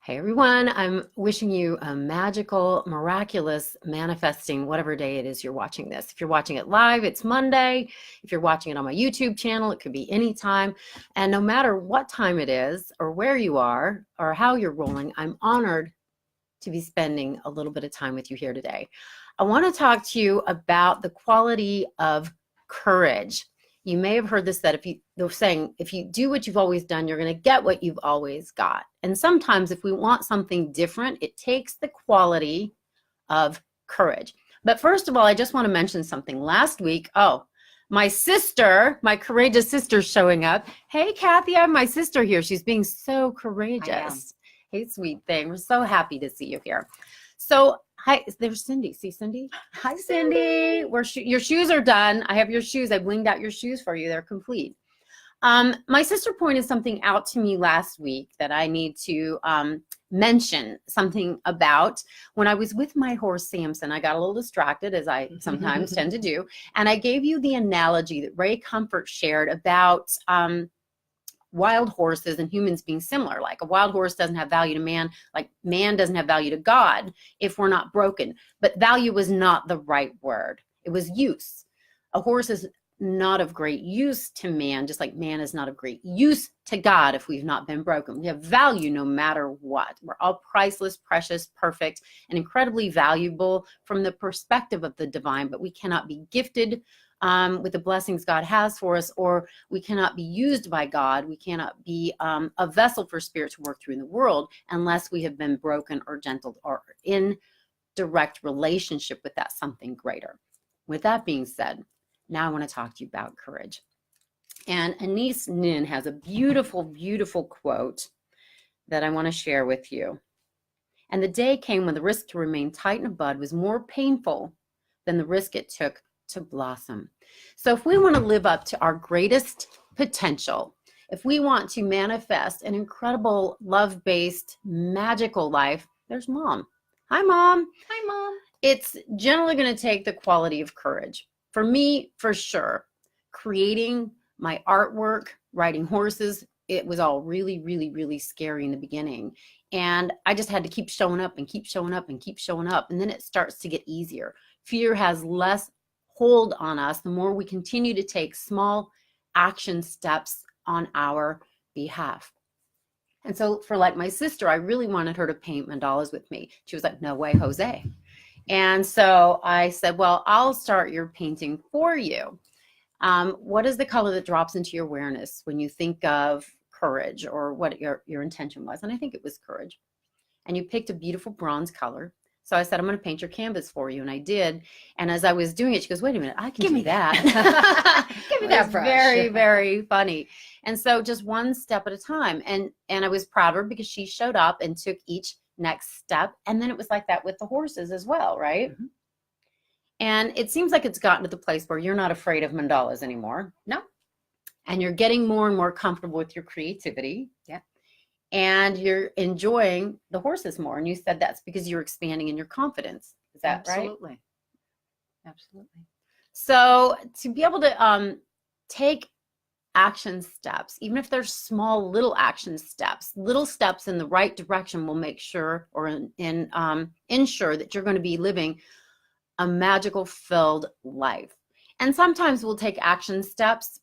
Hey everyone, I'm wishing you a magical, miraculous, manifesting, whatever day it is you're watching this. If you're watching it live, it's Monday. If you're watching it on my YouTube channel, it could be any time. And no matter what time it is, or where you are, or how you're rolling, I'm honored to be spending a little bit of time with you here today. I want to talk to you about the quality of courage. You may have heard this, that they're saying, if you do what you've always done, you're going to get what you've always got. And sometimes if we want something different, it takes the quality of courage. But first of all, I just want to mention something. Last week, my sister, my courageous sister showing up. Hey, Kathy, I have my sister here. She's being so courageous. Hey, sweet thing. We're so happy to see you here. So, hi, there's Cindy. See Cindy? Hi, Cindy. Your shoes are done. I have your shoes. I blinged out your shoes for you. They're complete. My sister pointed something out to me last week that I need to mention something about. When I was with my horse, Samson, I got a little distracted, as I sometimes tend to do. And I gave you the analogy that Ray Comfort shared about wild horses and humans being similar. Like a wild horse doesn't have value to man, like man doesn't have value to God if we're not broken. But value was not the right word. It was use. A horse is not of great use to man, just like man is not of great use to God if we've not been broken. We have value no matter what. We're all priceless, precious, perfect, and incredibly valuable from the perspective of the divine, but we cannot be gifted with the blessings God has for us, or we cannot be used by God. We cannot be a vessel for spirit to work through in the world unless we have been broken or gentled or in direct relationship with that something greater. With that being said, now I want to talk to you about courage. And Anise Nin has a beautiful, beautiful quote that I want to share with you. And the day came when the risk to remain tight in a bud was more painful than the risk it took to blossom. So if we want to live up to our greatest potential, if we want to manifest an incredible love-based magical life, there's mom. Hi, mom. Hi, Mom. It's generally going to take the quality of courage. For me, for sure, creating my artwork, riding horses, it was all really, really, really scary in the beginning. And I just had to keep showing up and keep showing up and keep showing up. And then it starts to get easier. Fear has less hold on us the more we continue to take small action steps on our behalf. And so for like my sister, I really wanted her to paint mandalas with me. She was like, no way, Jose. And so I said, well, I'll start your painting for you. What is the color that drops into your awareness when you think of courage, or what your intention was? And I think it was courage. And you picked a beautiful bronze color. So I said, I'm going to paint your canvas for you. And I did. And as I was doing it, she goes, wait a minute, I can do that. Give me that brush. Very, very funny. And so just one step at a time. And I was proud of her because she showed up and took each next step. And then it was like that with the horses as well, right? Mm-hmm. And it seems like it's gotten to the place where you're not afraid of mandalas anymore. No. And you're getting more and more comfortable with your creativity. Yeah. And you're enjoying the horses more. And you said that's because you're expanding in your confidence. Is that right? Absolutely. Absolutely. So to be able to take action steps, even if they're small little action steps, little steps in the right direction will make sure, or ensure that you're going to be living a magical filled life. And sometimes we'll take action steps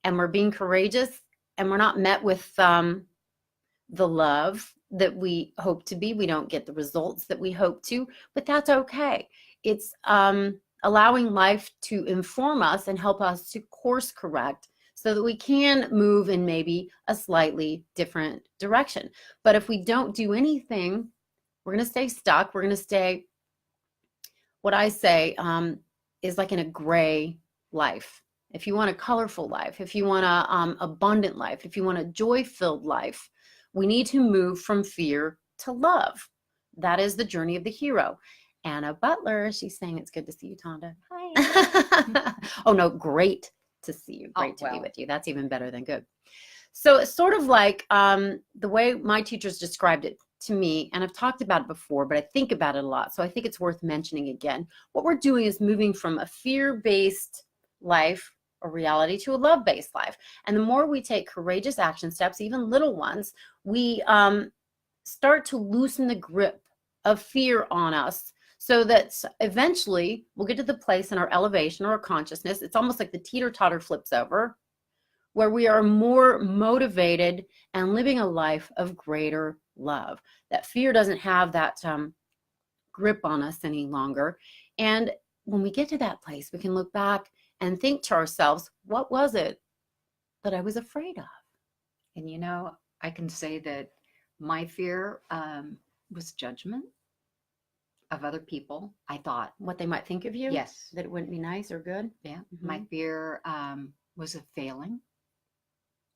and we're being courageous and we're not met with the love that we hope to be. We don't get the results that we hope to, but that's okay. It's allowing life to inform us and help us to course correct so that we can move in maybe a slightly different direction. But if we don't do anything, we're going to stay stuck. We're going to stay, what I say is like in a gray life. If you want a colorful life, if you want a abundant life, if you want a joy-filled life, we need to move from fear to love. That is the journey of the hero. Anna Butler, she's saying it's good to see you, Tonda. Hi. Oh, no, great to see you. Great to be with you. That's even better than good. So it's sort of like the way my teachers described it to me, and I've talked about it before, but I think about it a lot. So I think it's worth mentioning again. What we're doing is moving from a fear-based life or reality to a love-based life. And the more we take courageous action steps, even little ones, we start to loosen the grip of fear on us, so that eventually we'll get to the place in our elevation or our consciousness. It's almost like the teeter-totter flips over, where we are more motivated and living a life of greater love. That fear doesn't have that grip on us any longer. And when we get to that place, we can look back and think to ourselves, what was it that I was afraid of? And you know, I can say that my fear was judgment of other people. I thought, What they might think of you? yes, That it wouldn't be nice or good? yeah, Mhm. my fear was of failing.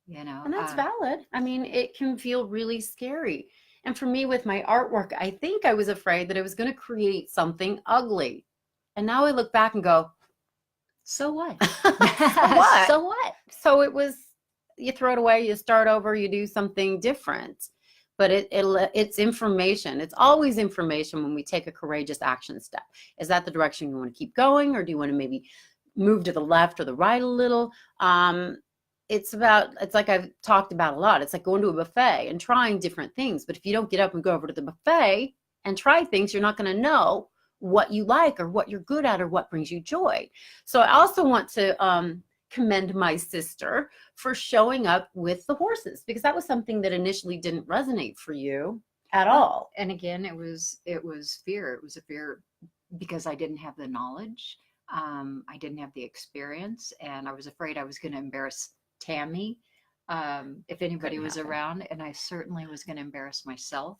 You know, And that's valid. I mean, it can feel really scary. And for me, with my artwork, I think I was afraid that I was going to create something ugly. And now I look back and go, so what? so what? So what? So it was, you throw it away, you start over, you do something different. But it's information. It's always information when we take a courageous action step. Is that the direction you want to keep going, or do you want to maybe move to the left or the right a little? It's like I've talked about a lot. It's like going to a buffet and trying different things. But if you don't get up and go over to the buffet and try things, you're not going to know what you like or what you're good at or what brings you joy. So I also want to commend my sister for showing up with the horses, because that was something that initially didn't resonate for you at all. And again, it was fear. It was a fear because I didn't have the knowledge. I didn't have the experience, and I was afraid I was going to embarrass Tammy if anybody was around, and I certainly was going to embarrass myself.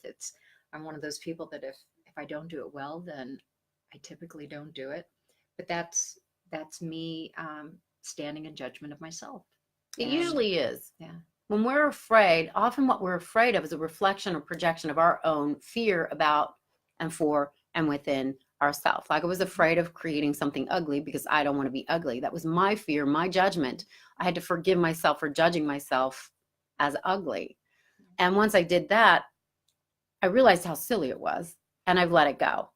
I'm one of those people that if I don't do it well, then I typically don't do it. But that's me standing in judgment of myself. It usually is. Yeah. When we're afraid, often what we're afraid of is a reflection or projection of our own fear about and for and within ourselves. Like I was afraid of creating something ugly because I don't want to be ugly. That was my fear, my judgment. I had to forgive myself for judging myself as ugly. And once I did that, I realized how silly it was, and I've let it go.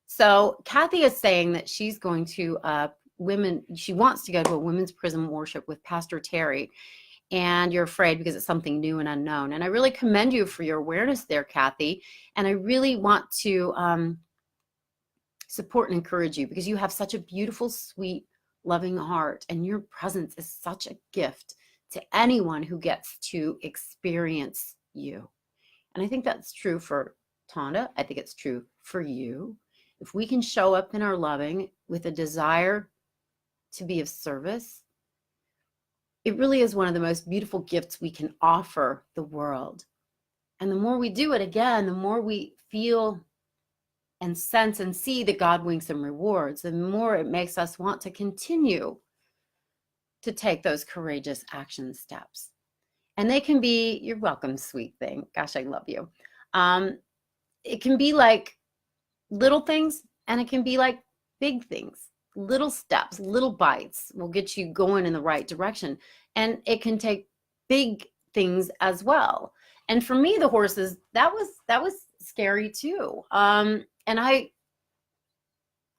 So Kathy is saying that she's going to she wants to go to a women's prison worship with Pastor Terry. And you're afraid because it's something new and unknown. And I really commend you for your awareness there, Kathy. And I really want to support and encourage you, because you have such a beautiful, sweet, loving heart. And your presence is such a gift to anyone who gets to experience you. And I think that's true for Tonda. I think it's true for you. If we can show up in our loving with a desire to be of service, it really is one of the most beautiful gifts we can offer the world. And the more we do it, again, the more we feel and sense and see that God winks and rewards, the more it makes us want to continue to take those courageous action steps. And they can be, you're welcome, sweet thing. Gosh, I love you. It can be like little things, and it can be like big things. Little steps, little bites will get you going in the right direction. And it can take big things as well. And for me, the horses, that was scary too. And I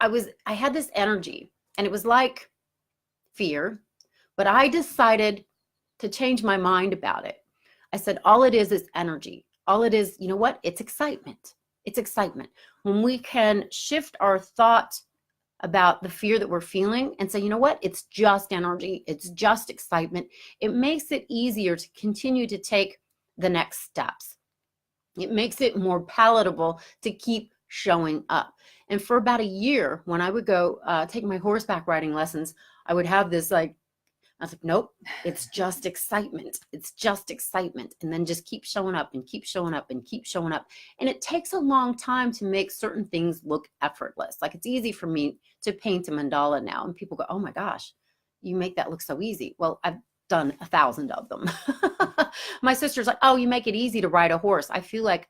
had this energy, and it was like fear, but I decided to change my mind about it. I said, all it is energy. All it is, you know what? It's excitement. It's excitement. When we can shift our thought about the fear that we're feeling and say, you know what, it's just energy, it's just excitement, it makes it easier to continue to take the next steps. It makes it more palatable to keep showing up. And for about a year, when I would go take my horseback riding lessons, I would have this I was like, nope, it's just excitement. It's just excitement. And then just keep showing up and keep showing up and keep showing up. And it takes a long time to make certain things look effortless. Like it's easy for me to paint a mandala now. And people go, oh my gosh, you make that look so easy. Well, I've done 1,000 of them. My sister's like, oh, you make it easy to ride a horse. I feel like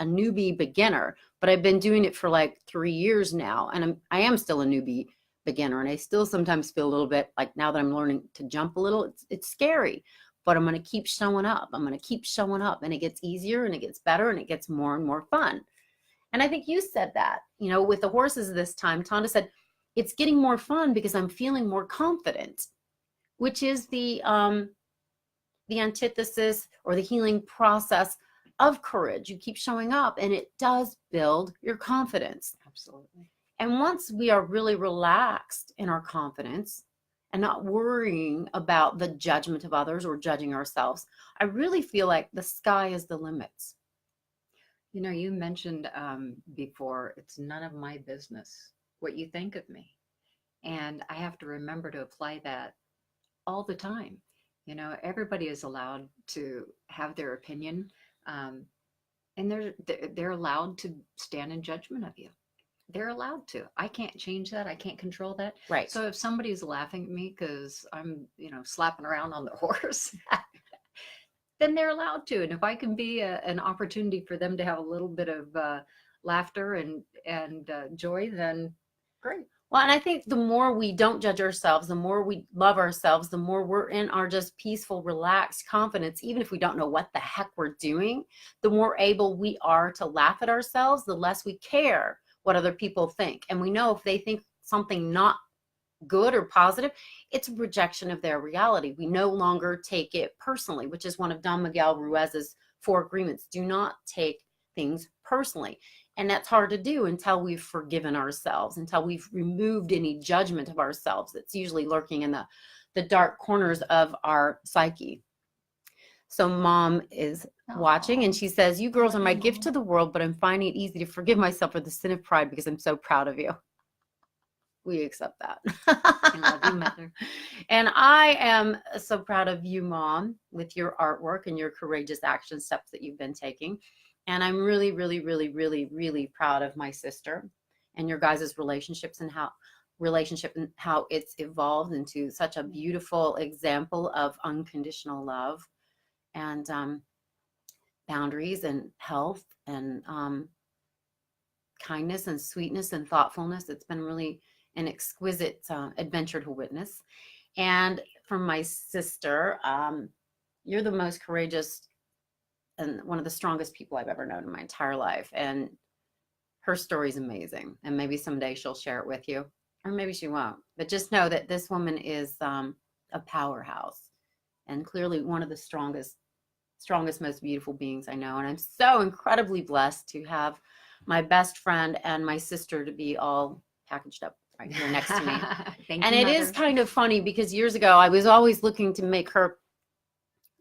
a newbie beginner, but I've been doing it for like 3 years now. And I am still a newbie beginner, and I still sometimes feel a little bit like, now that I'm learning to jump a little, it's scary, but I'm going to keep showing up. I'm going to keep showing up, and it gets easier and it gets better and it gets more and more fun. And I think you said that, you know, with the horses this time, Tonda said, it's getting more fun because I'm feeling more confident, which is the antithesis or the healing process of courage. You keep showing up, and it does build your confidence. Absolutely. And once we are really relaxed in our confidence and not worrying about the judgment of others or judging ourselves, I really feel like the sky is the limits. You know, you mentioned before, it's none of my business what you think of me. And I have to remember to apply that all the time. You know, everybody is allowed to have their opinion, um, and they're allowed to stand in judgment of you. They're allowed to. I can't change that. I can't control that. Right. So if somebody's laughing at me because I'm, slapping around on the horse, then they're allowed to. And if I can be an opportunity for them to have a little bit of laughter and joy, then great. Well, and I think the more we don't judge ourselves, the more we love ourselves, the more we're in our just peaceful, relaxed confidence, even if we don't know what the heck we're doing, the more able we are to laugh at ourselves, the less we care what other people think. And we know if they think something not good or positive, it's a rejection of their reality. We no longer take it personally, which is one of Don Miguel Ruiz's 4 agreements. Do not take things personally. And that's hard to do until we've forgiven ourselves, until we've removed any judgment of ourselves that's usually lurking in the dark corners of our psyche. So Mom is watching, and she says, "You girls are my gift to the world, but I'm finding it easy to forgive myself for the sin of pride because I'm so proud of you." We accept that. I love you, Mother. And I am so proud of you, Mom, with your artwork and your courageous action steps that you've been taking. And I'm really, really, really, really, really proud of my sister and your guys' relationships and how it's evolved into such a beautiful example of unconditional love and boundaries and health and kindness and sweetness and thoughtfulness. It's been really an exquisite adventure to witness. And from my sister, you're the most courageous and one of the strongest people I've ever known in my entire life. And her story is amazing. And maybe someday she'll share it with you, or maybe she won't. But just know that this woman is a powerhouse and clearly one of the strongest, most beautiful beings I know. And I'm so incredibly blessed to have my best friend and my sister to be all packaged up right here next to me. Thank And you, it Mother. is kind of funny because years ago, I was always looking to make her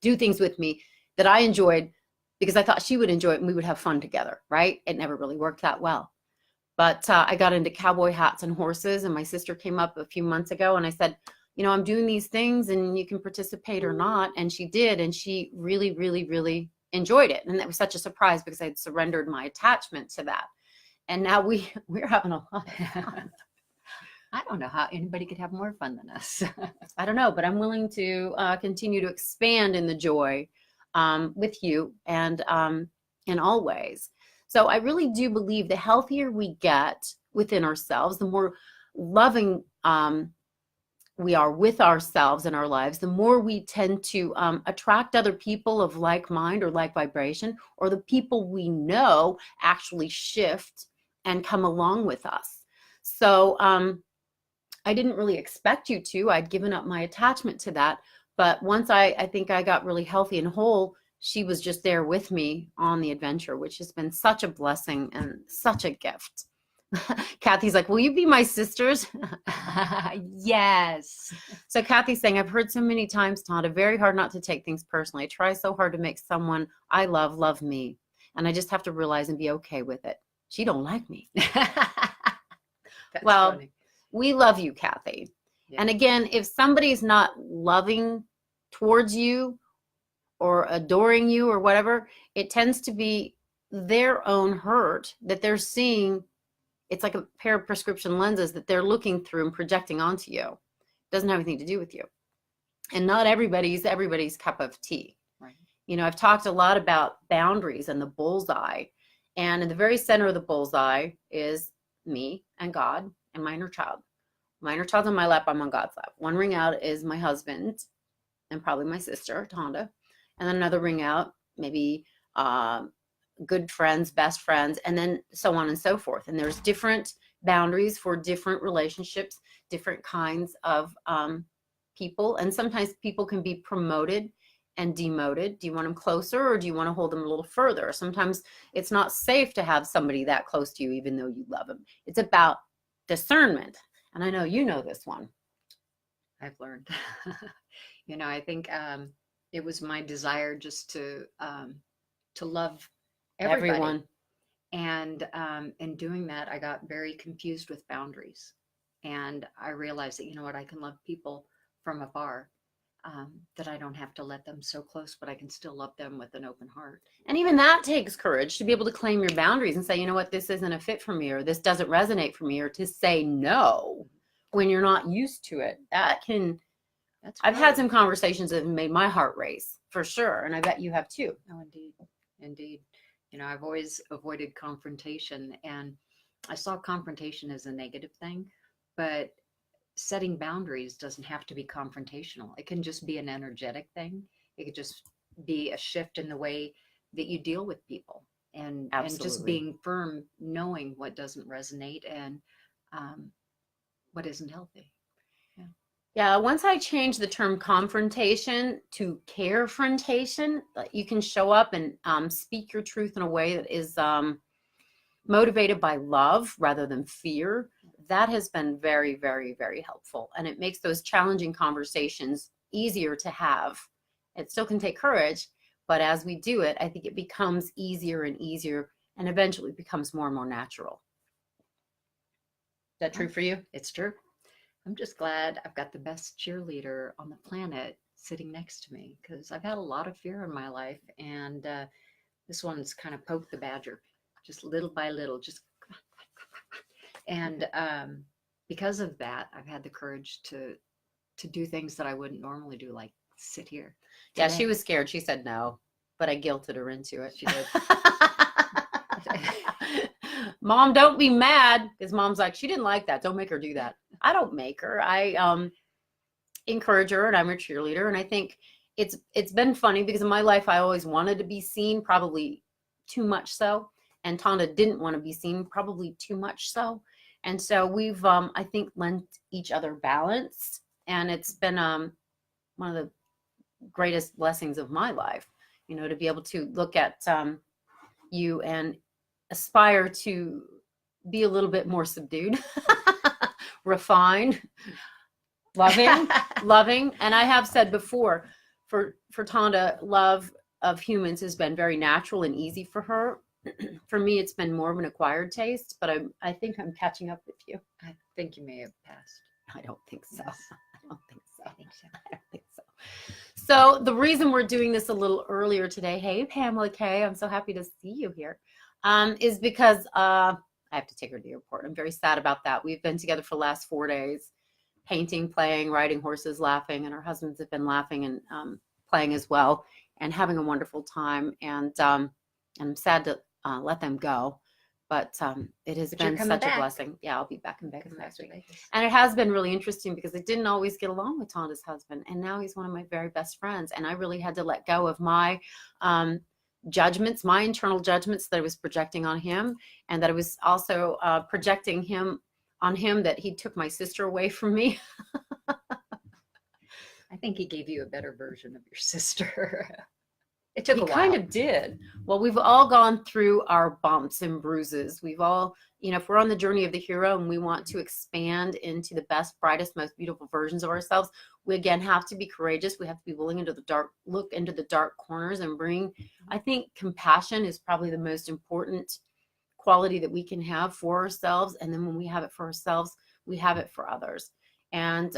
do things with me that I enjoyed because I thought she would enjoy it and we would have fun together, right? It never really worked that well. But I got into cowboy hats and horses, and my sister came up a few months ago and I said, I'm doing these things and you can participate or not. And she did. And she really, really, really enjoyed it. And that was such a surprise because I'd surrendered my attachment to that. And now we're having a lot of fun. I don't know how anybody could have more fun than us. I don't know, but I'm willing to continue to expand in the joy with you and in all ways. So I really do believe the healthier we get within ourselves, the more loving we are with ourselves in our lives, the more we tend to attract other people of like mind or like vibration, or the people we know actually shift and come along with us. So I didn't really expect you to. I'd given up my attachment to that. But once I think I got really healthy and whole, she was just there with me on the adventure, which has been such a blessing and such a gift. Kathy's like, "Will you be my sisters?" Yes. So Kathy's saying, "I've heard so many times, Tonda, very hard not to take things personally. I try so hard to make someone I love me. And I just have to realize and be okay with it. She don't like me." Well, funny. We love you, Kathy. Yeah. And again, if somebody's not loving towards you or adoring you or whatever, it tends to be their own hurt that they're seeing. It's like a pair of prescription lenses that they're looking through and projecting onto you. It doesn't have anything to do with you. And not everybody's cup of tea. Right. I've talked a lot about boundaries and the bullseye. And in the very center of the bullseye is me and God and my inner child. My inner child's on my lap, I'm on God's lap. One ring out is my husband and probably my sister, Tonda. And then another ring out, maybe good friends, best friends, and then so on and so forth. And there's different boundaries for different relationships, different kinds of people. And sometimes people can be promoted and demoted? Do you want them closer, or do you want to hold them a little further? Sometimes it's not safe to have somebody that close to you, even though you love them. It's about discernment. And I know you know this one. I've learned. I think it was my desire just to love everybody. Everyone. And in doing that, I got very confused with boundaries. And I realized that, I can love people from afar, that I don't have to let them so close, but I can still love them with an open heart. And even that takes courage, to be able to claim your boundaries and say, you know what, this isn't a fit for me, or this doesn't resonate for me, or to say no when you're not used to it. I've had some conversations that have made my heart race, for sure. And I bet you have too. Oh, indeed. Indeed. I've always avoided confrontation, and I saw confrontation as a negative thing, but setting boundaries doesn't have to be confrontational. It can just be an energetic thing. It could just be a shift in the way that you deal with people, and just being firm, knowing what doesn't resonate and what isn't healthy. Yeah, once I changed the term confrontation to carefrontation, you can show up and speak your truth in a way that is motivated by love rather than fear. That has been very, very, very helpful. And it makes those challenging conversations easier to have. It still can take courage, but as we do it, I think it becomes easier and easier, and eventually becomes more and more natural. Is that true for you? It's true. I'm just glad I've got the best cheerleader on the planet sitting next to me, because I've had a lot of fear in my life, and this one's kind of poked the badger, just little by little, and because of that, I've had the courage to do things that I wouldn't normally do, like sit here today. Yeah, she was scared. She said no, but I guilted her into it. She did. Mom, don't be mad, because Mom's like, she didn't like that. Don't make her do that. I don't make her. I encourage her, and I'm her cheerleader. And I think it's been funny, because in my life I always wanted to be seen, probably too much so. And Tonda didn't want to be seen, probably too much so. And so we've I think lent each other balance, and it's been one of the greatest blessings of my life, to be able to look at you and aspire to be a little bit more subdued, refined, loving. And I have said before, for Tonda, love of humans has been very natural and easy for her. For me, it's been more of an acquired taste, but I think I'm catching up with you. I think you may have passed. I don't think so. Yes. I don't think so. I think so. I don't think so. So the reason we're doing this a little earlier today, hey, Pamela Kay, I'm so happy to see you here, is because I have to take her to the airport. I'm very sad about that. We've been together for the last 4 days, painting, playing, riding horses, laughing, and our husbands have been laughing and playing as well, and having a wonderful time. And I'm sad to let them go, but it has been such a blessing. Yeah, I'll be back in Vegas next week. And it has been really interesting, because I didn't always get along with Tonda's husband, and now he's one of my very best friends. And I really had to let go of my judgments, my internal judgments that I was projecting on him, and that I was also projecting on him that he took my sister away from me. I think he gave you a better version of your sister. It took a while. He kind of did. Well, we've all gone through our bumps and bruises. We've all, if we're on the journey of the hero and we want to expand into the best, brightest, most beautiful versions of ourselves, we again have to be courageous. We have to be willing look into the dark corners and bring, I think compassion is probably the most important quality that we can have for ourselves. And then when we have it for ourselves, we have it for others. And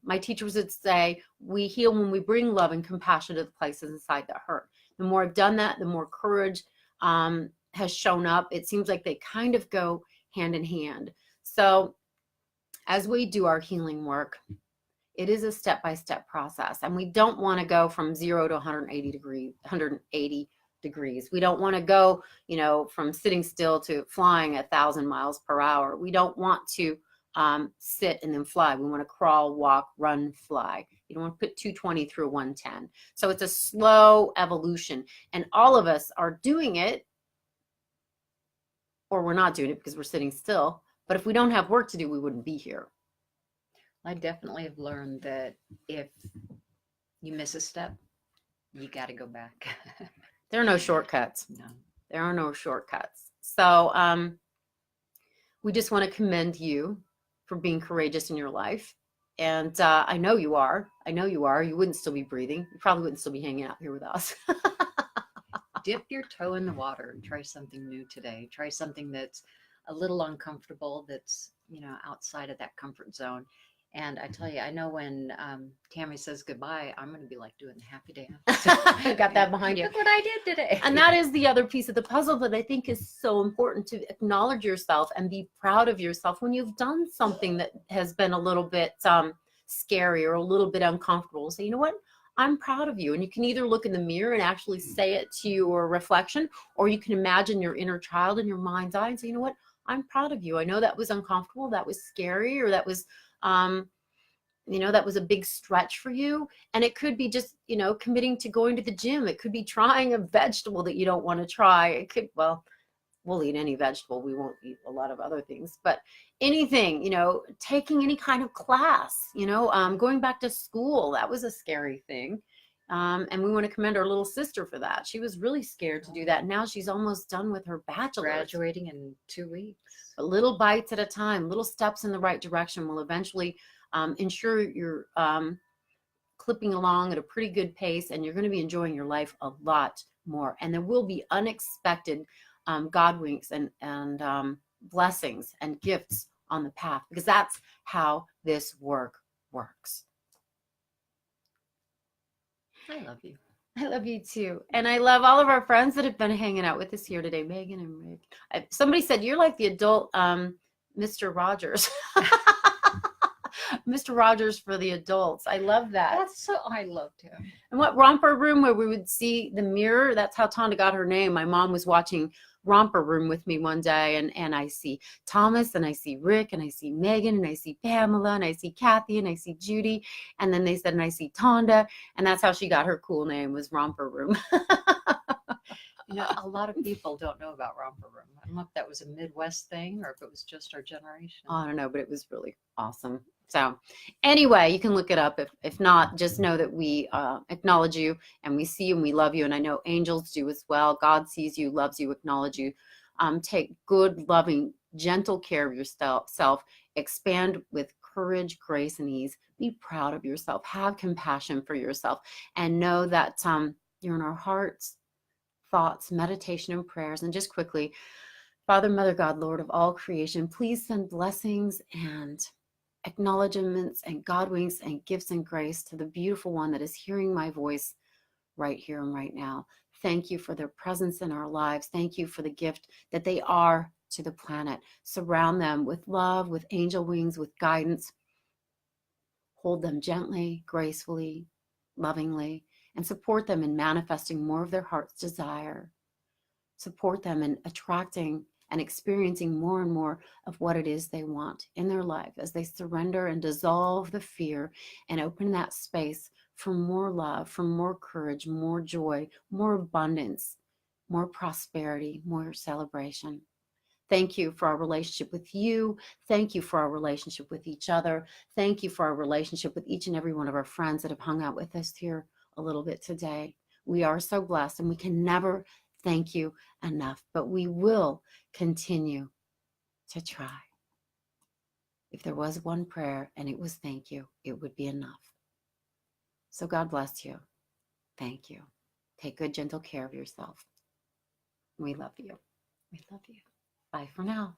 my teachers would say, we heal when we bring love and compassion to the places inside that hurt. The more I've done that, the more courage has shown up. It seems like they kind of go hand in hand. So as we do our healing work, it is a step-by-step process. And we don't want to go from 0 to 180 degrees. We don't want to go, from sitting still to flying 1,000 miles per hour. We don't want to sit and then fly. We want to crawl, walk, run, fly. You don't want to put 220 through 110. So it's a slow evolution, and all of us are doing it, or we're not doing it because we're sitting still. But if we don't have work to do, we wouldn't be here. I definitely have learned that if you miss a step, You got to go back. There are no shortcuts. No. There are no shortcuts. So we just want to commend you for being courageous in your life. And I know you are. I know you are. You wouldn't still be breathing. You probably wouldn't still be hanging out here with us. Dip your toe in the water and try something new today. Try something that's a little uncomfortable, that's, outside of that comfort zone. And I tell you, I know when Tammy says goodbye, I'm going to be like doing the happy dance. Got that behind you. Look what I did today. And that is the other piece of the puzzle that I think is so important, to acknowledge yourself and be proud of yourself when you've done something that has been a little bit scary or a little bit uncomfortable. So, you know what? I'm proud of you. And you can either look in the mirror and actually say it to your reflection, or you can imagine your inner child in your mind's eye and say, you know what? I'm proud of you. I know that was uncomfortable, that was scary, or that was that was a big stretch for you. And it could be just, committing to going to the gym. It could be trying a vegetable that you don't want to try. It could, well, we'll eat any vegetable. We won't eat a lot of other things, but anything, taking any kind of class, going back to school, that was a scary thing. And we want to commend our little sister for that. She was really scared to do that. Now she's almost done with her bachelor's. Graduating in 2 weeks. Little bites at a time, little steps in the right direction will eventually ensure you're clipping along at a pretty good pace, and you're going to be enjoying your life a lot more. And there will be unexpected God winks and blessings and gifts on the path, because that's how this work works. I love you. I love you too. And I love all of our friends that have been hanging out with us here today, Megan and Rick. Somebody said you're like the adult Mr. Rogers. Mr. Rogers for the adults. I love that. I loved him. And what Romper Room, where we would see the mirror, that's how Tonda got her name. My mom was watching Romper Room with me one day, and I see Thomas, and I see Rick, and I see Megan, and I see Pamela, and I see Kathy, and I see Judy, and then they said, and I see Tonda, and that's how she got her cool name, was Romper Room. A lot of people don't know about Romper Room. I don't know if that was a Midwest thing or if it was just our generation. I don't know, but it was really awesome. So anyway, you can look it up. If not, just know that we acknowledge you, and we see you, and we love you. And I know angels do as well. God sees you, loves you, acknowledge you. Take good, loving, gentle care of yourself. Expand with courage, grace, and ease. Be proud of yourself. Have compassion for yourself. And know that you're in our hearts, thoughts, meditation, and prayers. And just quickly, Father, Mother, God, Lord of all creation, please send blessings and acknowledgements and God winks and gifts and grace to the beautiful one that is hearing my voice right here and right now. Thank you for their presence in our lives. Thank you for the gift that they are to the planet. Surround them with love, with angel wings, with guidance. Hold them gently, gracefully, lovingly, and support them in manifesting more of their heart's desire. Support them in attracting and experiencing more and more of what it is they want in their life as they surrender and dissolve the fear and open that space for more love, for more courage, more joy, more abundance, more prosperity, more celebration. Thank you for our relationship with you. Thank you for our relationship with each other. Thank you for our relationship with each and every one of our friends that have hung out with us here a little bit today. We are so blessed, and we can never thank you enough, but we will continue to try. If there was one prayer and it was thank you, it would be enough. So God bless you. Thank you. Take good, gentle care of yourself. We love you. We love you. Bye for now.